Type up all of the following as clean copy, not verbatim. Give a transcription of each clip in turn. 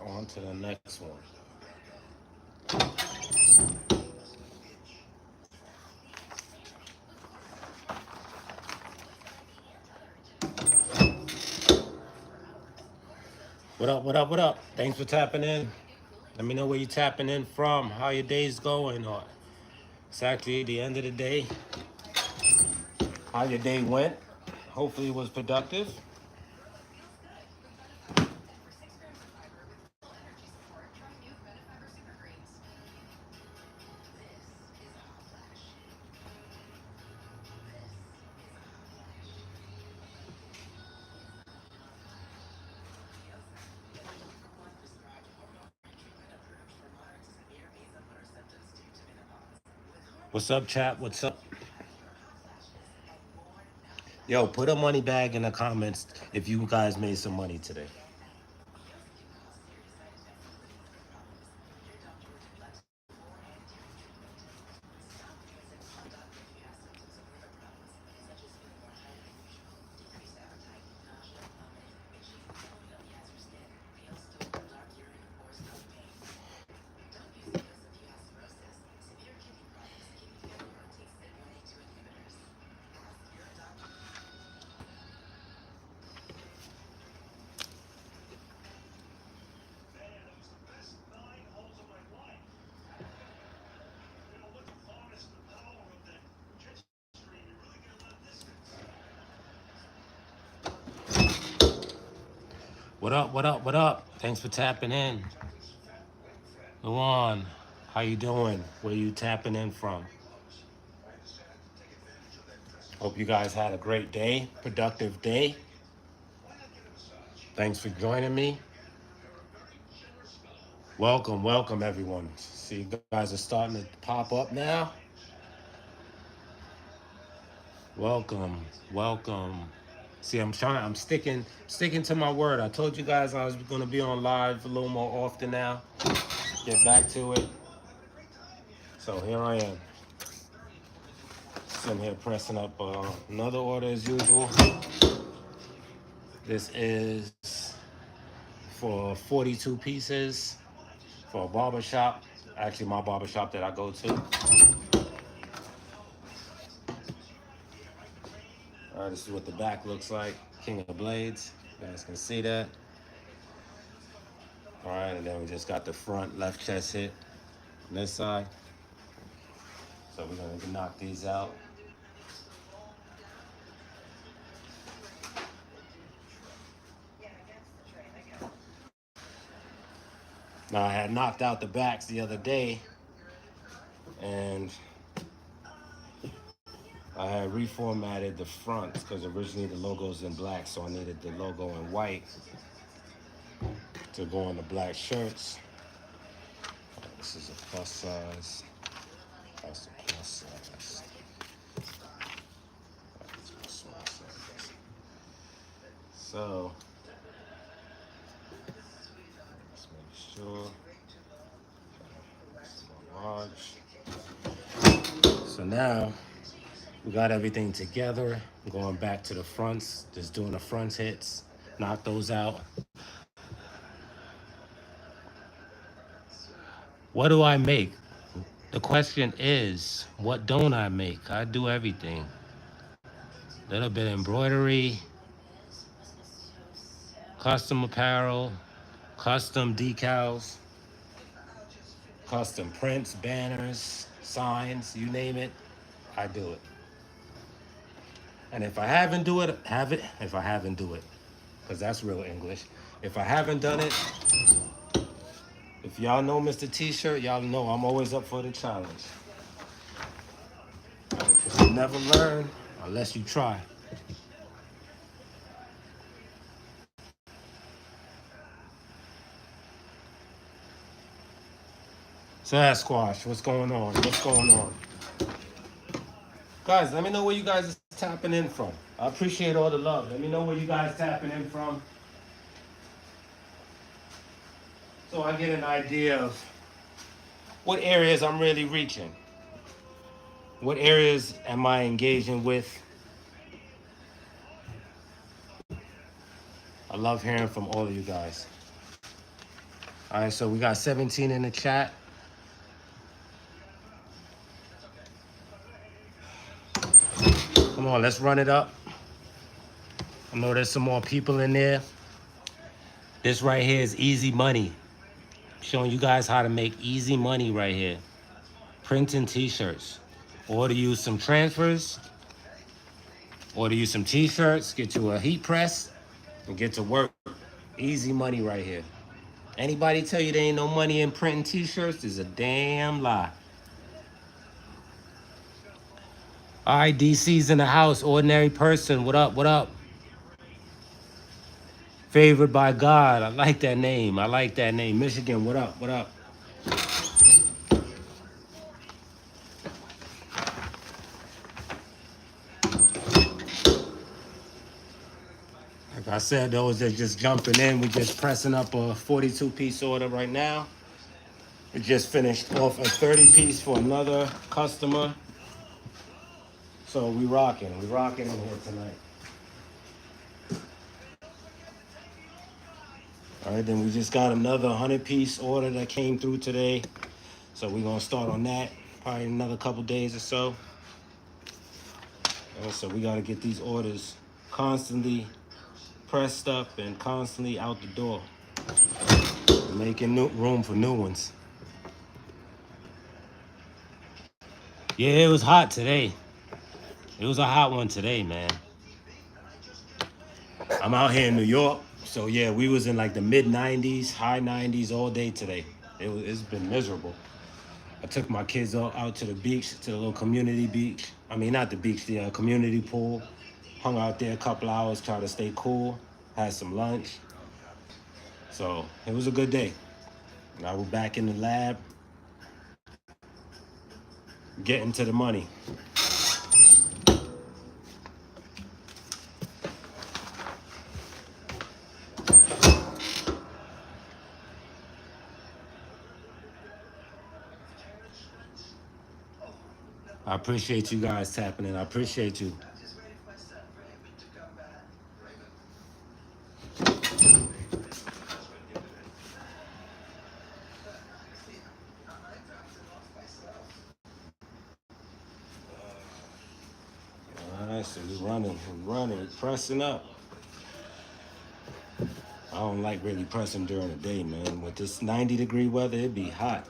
right on to the next one. What up, what up, what up? Thanks for tapping in. Let me know where you're tapping in from, how your day's going, or it's actually the end of the day, how your day went. Hopefully it was productive. What's up, chat? What's up? Yo, put a money bag in the comments if you guys made some money today. What up, what up, what up? Thanks for tapping in. Luan, how you doing? Where you tapping in from? Hope you guys had a great day, productive day. Thanks for joining me. Welcome, welcome everyone. See, you guys are starting to pop up now. Welcome, welcome. See, I'm sticking to my word. I told you guys I was gonna be on live a little more often now. Get back to it. So here I am. Sitting here pressing up another order as usual. This is for 42 pieces for a barber shop. Actually, my barber shop that I go to. All right, this is what the back looks like. King of Blades. You guys can see that. All right, and then we just got the front left chest hit on this side. So we're gonna knock these out. Now I had knocked out the backs the other day, and I had reformatted the fronts because originally the logo's in black, so I needed the logo in white to go on the black shirts. This is a plus size. That's a plus size. That's a small size. So let's make sure. Large. So now we got everything together. I'm going back to the fronts, just doing the front hits, knock those out. What do I make? The question is, what don't I make? I do everything. Little bit of embroidery, custom apparel, custom decals, custom prints, banners, signs, you name it, I do it. And if I haven't do it, if I haven't do it, because that's real English. If I haven't done it, if y'all know Mr. T-shirt, y'all know I'm always up for the challenge. Because you never learn unless you try. Sasquatch, what's going on? What's going on? Guys, let me know where you guys are tapping in from. I appreciate all the love. Let me know where you guys tapping in from, so I get an idea of what areas I'm really reaching. What areas am I engaging with? I love hearing from all of you guys. All right, so we got 17 in the chat. Come on, let's run it up. I know there's some more people in there. This right here is easy money. Showing you guys how to make easy money right here. Printing t-shirts. Order you some transfers. Order you some t-shirts. Get you a heat press. And get to work. Easy money right here. Anybody tell you there ain't no money in printing t-shirts is a damn lie. All right, DC's in the house. Ordinary person. What up? What up? Favored by God. I like that name. I like that name. Michigan, what up? What up? Like I said, those that just jumping in, we just pressing up a 42-piece order right now. We just finished off a 30-piece for another customer. So we rocking in here tonight. All right, then we just got another 100-piece order that came through today. So we're gonna start on that probably in another couple days or so. And so we gotta get these orders constantly pressed up and constantly out the door. Making room for new ones. Yeah, it was hot today. It was a hot one today, man. I'm out here in New York, so yeah, we was in like the mid 90s, high 90s all day today. It's been miserable. I took my kids out to the beach, to the little community beach. I mean, not the beach, the community pool. Hung out there a couple hours, tried to stay cool. Had some lunch. So it was a good day. Now we're back in the lab, getting to the money. I appreciate you guys tapping in. I appreciate you. All right, so we're running, pressing up. I don't like really pressing during the day, man. With this 90-degree weather, it'd be hot.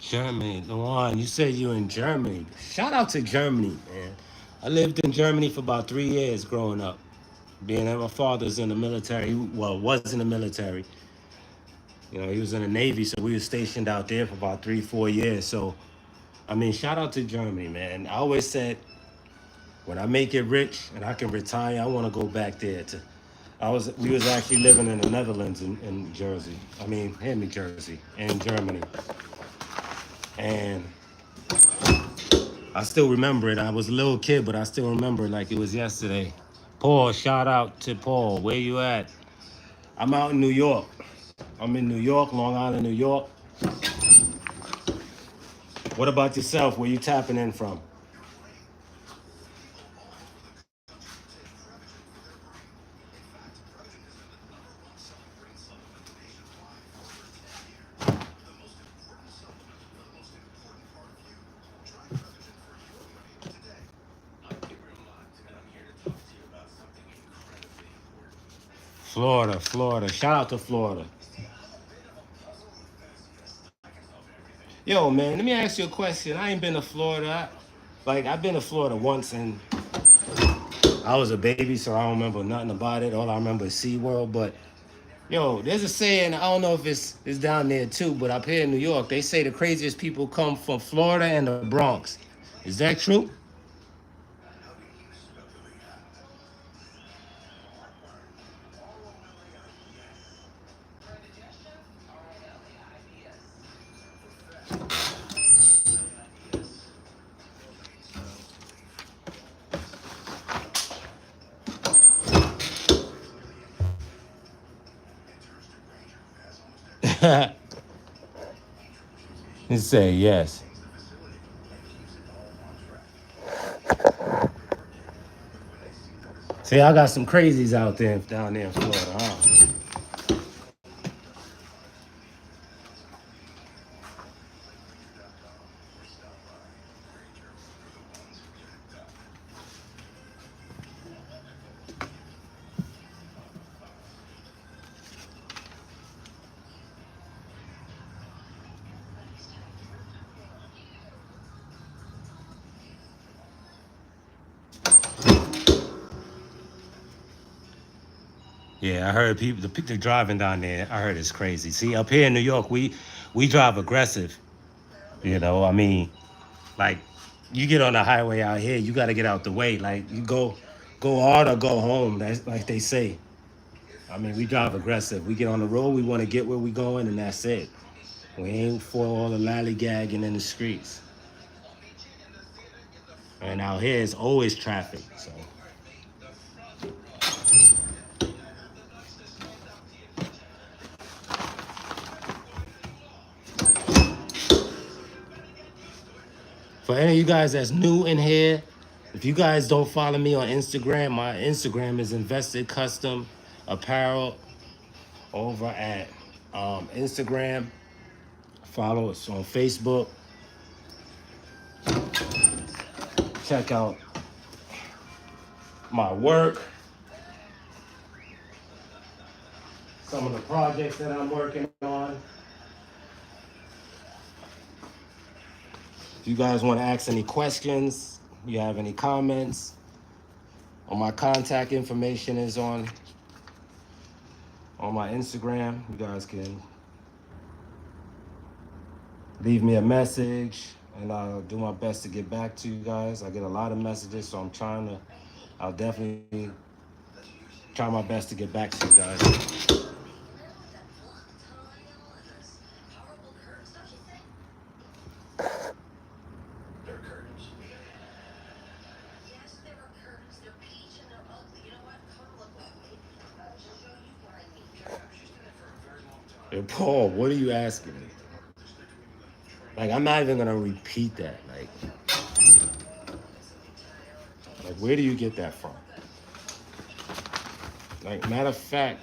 Germany, Luan, you said you in Germany. Shout out to Germany, man. I lived in Germany for about 3 years growing up. Being that my father's in the military, well, was in the military. You know, he was in the Navy, so we were stationed out there for about 3-4 years. So, I mean, shout out to Germany, man. I always said, when I make it rich and I can retire, I want to go back there. We was actually living in the Netherlands in Jersey. I mean, in New Jersey, in Germany. And I still remember it. I was a little kid, but I still remember it like it was yesterday. Paul, shout out to Paul. Where you at? I'm out in New York. I'm in New York, Long Island, New York. What about yourself? Where you tapping in from? Florida. Shout out to Florida. Yo, man, let me ask you a question. I ain't been to Florida. I've been to Florida once, and I was a baby, so I don't remember nothing about it. All I remember is SeaWorld. But, yo, there's a saying, I don't know if it's down there too, but up here in New York, they say the craziest people come from Florida and the Bronx. Is that true? He say yes. See, I got some crazies out there down there in Florida, huh? Yeah, I heard people the people driving down there. I heard it's crazy. See, up here in New York, we drive aggressive. You know, I mean, like you get on the highway out here, you got to get out the way. Like you go hard or go home. That's like they say. I mean, we drive aggressive. We get on the road, we want to get where we going, and that's it. We ain't for all the lollygagging in the streets. And out here, it's always traffic. So, for any of you guys that's new in here, if you guys don't follow me on Instagram, my Instagram is Invested Custom Apparel over at Instagram. Follow us on Facebook. Check out my work, some of the projects that I'm working on. If you guys want to ask any questions, you have any comments, or my contact information is on my Instagram. You guys can leave me a message, and I'll do my best to get back to you guys. I get a lot of messages, so I'll definitely try my best to get back to you guys. Hey, Paul, what are you asking me? Like, I'm not even gonna repeat that. Like, where do you get that from? Like, matter of fact,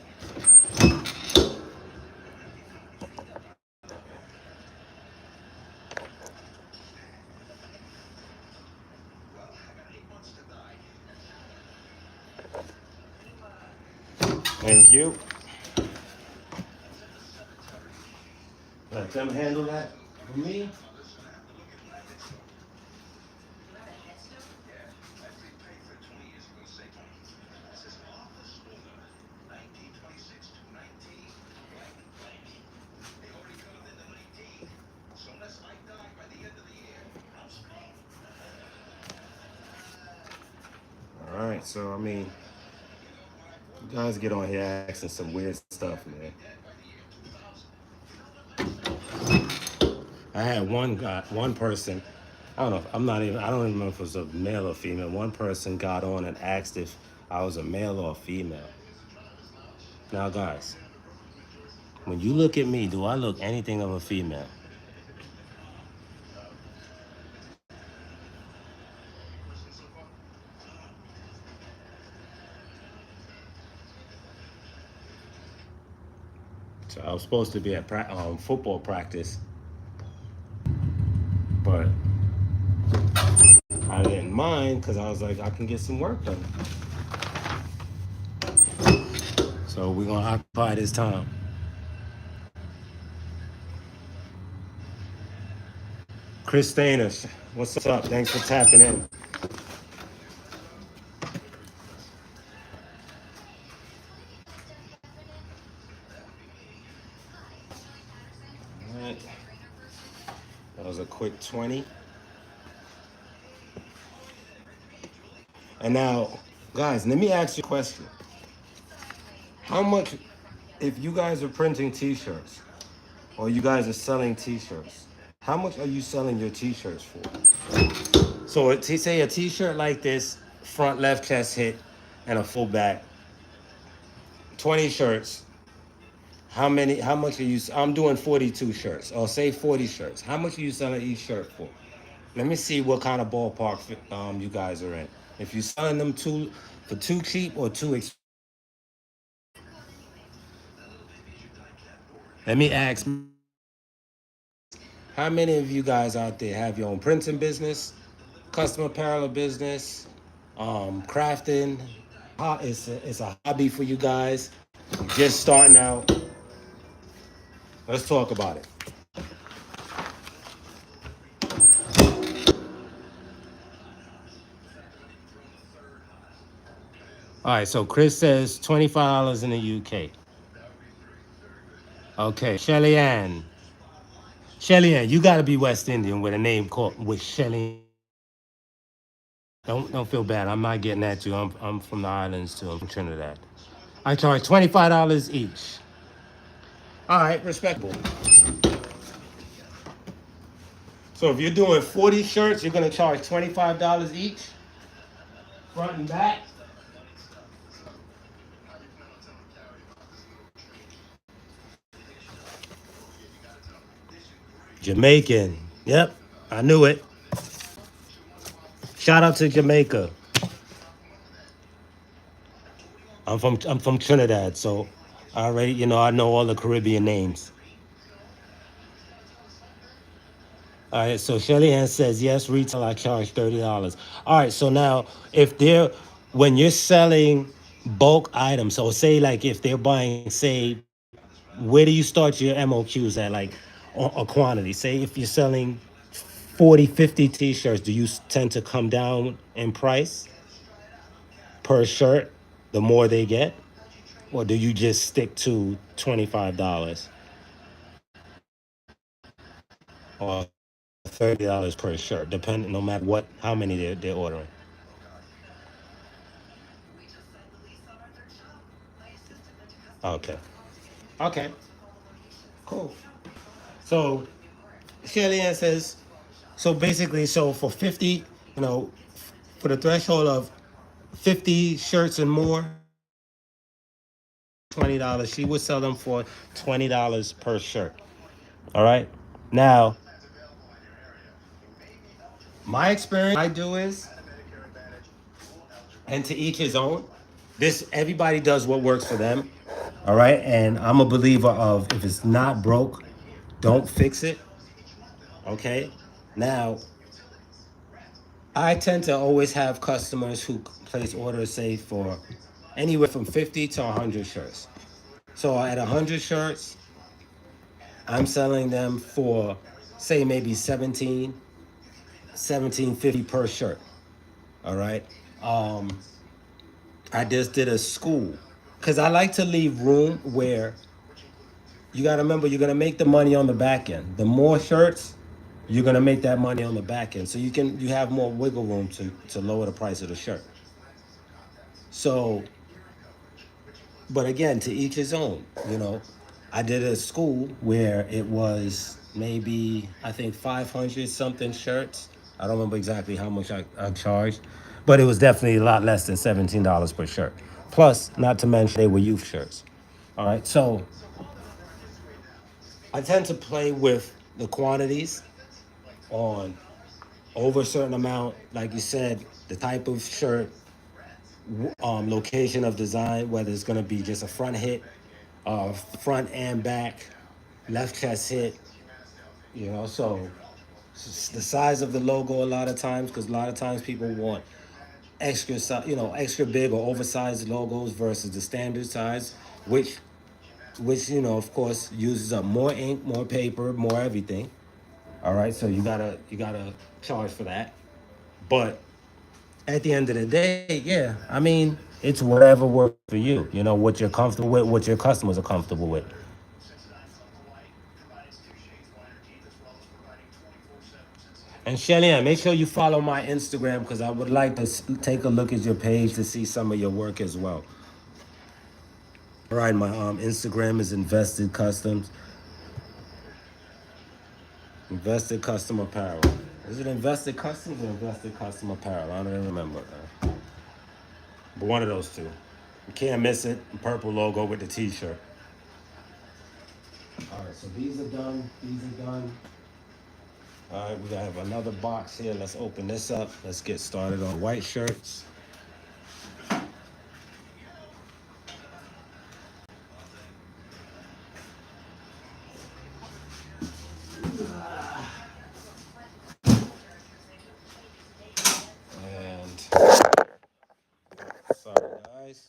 thank you. Let them handle that for me. All right, so I mean, you guys get on here asking some weird stuff, man. I had one person. I don't know. I don't even know if it was a male or female. One person got on and asked if I was a male or a female. Now, guys, when you look at me, do I look anything of a female? So I was supposed to be at football practice, but I didn't mind because I was like, I can get some work done. So we're gonna occupy this time. Chris Stanish, what's up? Thanks for tapping in. All right. That was a quick 20. And now, guys, let me ask you a question. How much, if you guys are printing t-shirts or you guys are selling t-shirts, how much are you selling your t-shirts for? So say a t-shirt like this, front left chest hit and a full back, 20 shirts. How much are you? I'm doing 42 shirts, or say 40 shirts. How much are you selling each shirt for? Let me see what kind of ballpark you guys are in. If you're selling them for too cheap or too expensive. Let me ask, how many of you guys out there have your own printing business, custom apparel business, crafting? It's a hobby for you guys. You're just starting out. Let's talk about it. All right, so Chris says $25 in the UK. Okay, Shelly Ann. Shelly Ann, you got to be West Indian with a name called with Shelly. Don't feel bad. I'm not getting at you. I'm from the islands too. I'm from Trinidad. I charge $25 each. All right, respectable. So if you're doing 40 shirts, you're gonna charge $25 each, front and back. Jamaican. Yep, I knew it. Shout out to Jamaica. I'm from Trinidad, so I already I know all the Caribbean names. All right, so Shelly Ann says yes, retail I charge $30. All right, so now if they're when you're selling bulk items, so say like if they're buying, say, where do you start your MOQs at, like a quantity? Say if you're selling 40, 50 t-shirts, do you tend to come down in price per shirt the more they get? Or do you just stick to $25 or $30 per shirt, depending no matter what how many they're ordering? Okay. Okay. Cool. So Shelly Ann says, so basically, so for 50, you know, for the threshold of 50 shirts and more, $20. She would sell them for $20 per shirt. All right. Now, my experience, I do is, and to each his own. This everybody does what works for them. All right. And I'm a believer of if it's not broke, don't fix it. Okay. Now, I tend to always have customers who place orders, say, for anywhere from 50 to 100 shirts. So at 100 shirts, I'm selling them for, say, maybe 1750 per shirt. All right. Um, I just did a school because I like to leave room where you got to remember you're going to make the money on the back end. The more shirts, you're going to make that money on the back end. So you have more wiggle room to lower the price of the shirt. So, but again, to each his own, I did a school where it was maybe, I think, 500 something shirts. I don't remember exactly how much I charged, but it was definitely a lot less than $17 per shirt. Plus, not to mention they were youth shirts. All right, so I tend to play with the quantities on over a certain amount. Like you said, the type of shirt, location of design, whether it's going to be just a front hit, front and back, left chest hit, so the size of the logo a lot of times, because a lot of times people want extra big or oversized logos versus the standard size, which of course uses up more ink, more paper, more everything. All right, so you gotta charge for that. But at the end of the day, yeah, I mean, it's whatever works for you. What you're comfortable with, what your customers are comfortable with. And Shelly, make sure you follow my Instagram because I would like to take a look at your page to see some of your work as well. All right, my Instagram is Invested Customs, Invested Custom Apparel. Is it Invested Customs or Invested Custom Apparel? I don't even remember. But one of those two. You can't miss it. Purple logo with the T-shirt. All right, so these are done. These are done. All right, we have another box here. Let's open this up. Let's get started on white shirts. And sorry, guys.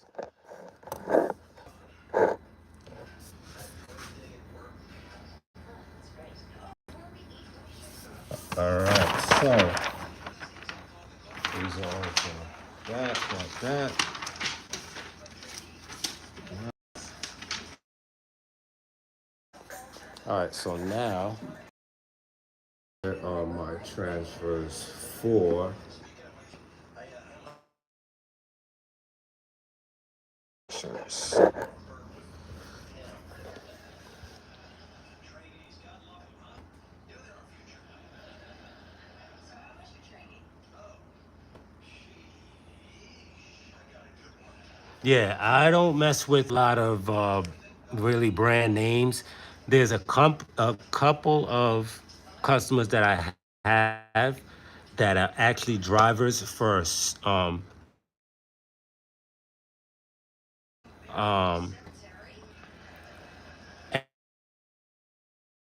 All right, so these are open. That, like that. All right, so now here are my transfers for shirts. Yeah, I don't mess with a lot of really brand names. There's a couple of customers that I have that are actually drivers for um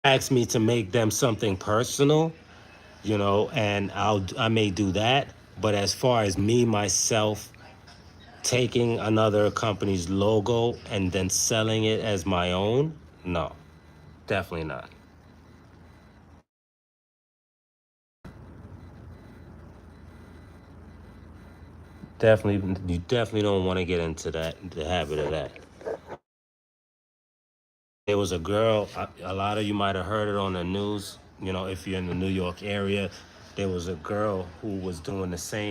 ask me to make them something personal, and I may do that. But as far as me myself taking another company's logo and then selling it as my own, no, definitely not. Definitely, you definitely don't want to get into the habit of that. There was a girl, a lot of you might have heard it on the news, if you're in the New York area. There was a girl who was doing the same